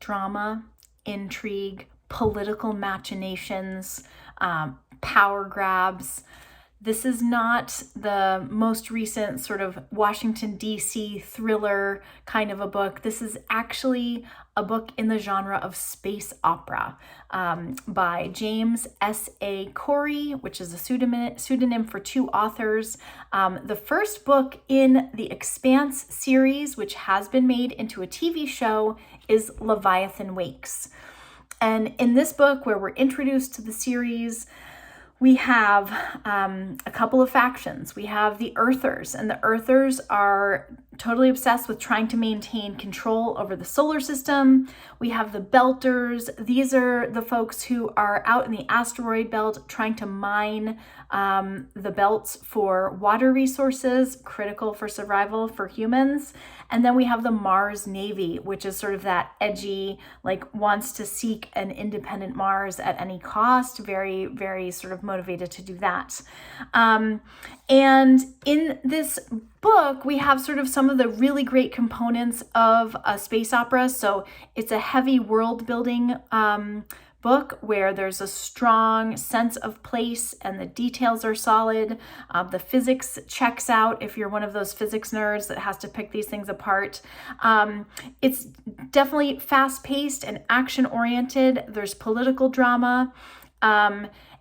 drama, intrigue, political machinations, power grabs. This is not the most recent sort of Washington, D.C. thriller kind of a book. This is actually a book in the genre of space opera by James S.A. Corey, which is a pseudonym for two authors. The first book in the Expanse series, which has been made into a TV show, is Leviathan Wakes. And in this book, where we're introduced to the series, we have a couple of factions. We have the Earthers, and the Earthers are totally obsessed with trying to maintain control over the solar system. We have the Belters. These are the folks who are out in the asteroid belt trying to mine the belts for water resources, critical for survival for humans. And then we have the Mars Navy, which is sort of that edgy, like wants to seek an independent Mars at any cost, very, very sort of motivated to do that. And in this book, we have sort of some of the really great components of a space opera. So it's a heavy world building book where there's a strong sense of place and the details are solid. The physics checks out if you're one of those physics nerds that has to pick these things apart. It's definitely fast-paced and action-oriented. There's political drama.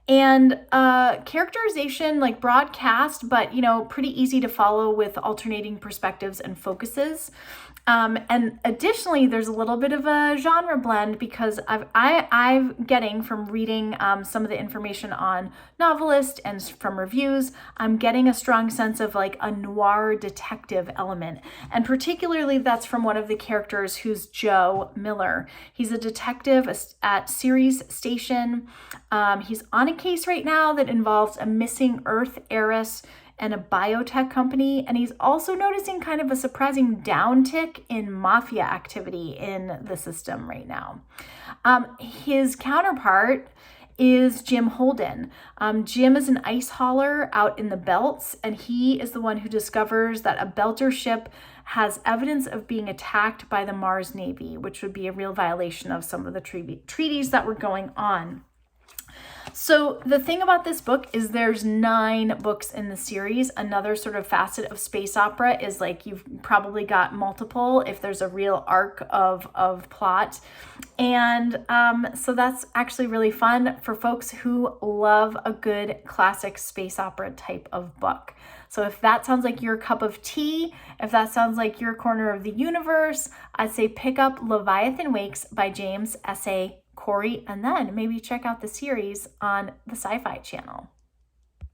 And characterization, like broadcast, but pretty easy to follow with alternating perspectives and focuses. And additionally, there's a little bit of a genre blend because I'm getting from reading some of the information on Novelist and from reviews, I'm getting a strong sense of like a noir detective element. And particularly that's from one of the characters who's Joe Miller. He's a detective at Ceres Station. He's on a case right now that involves a missing Earth heiress and a biotech company. And he's also noticing kind of a surprising downtick in mafia activity in the system right now. His counterpart is Jim Holden. Jim is an ice hauler out in the belts, and he is the one who discovers that a Belter ship has evidence of being attacked by the Mars Navy, which would be a real violation of some of the treaties that were going on. So the thing about this book is there's 9 books in the series. Another sort of facet of space opera is like you've probably got multiple if there's a real arc of plot. And so that's actually really fun for folks who love a good classic space opera type of book. So if that sounds like your cup of tea, if that sounds like your corner of the universe, I'd say pick up Leviathan Wakes by James S.A. Corey, and then maybe check out the series on the Sci-Fi Channel.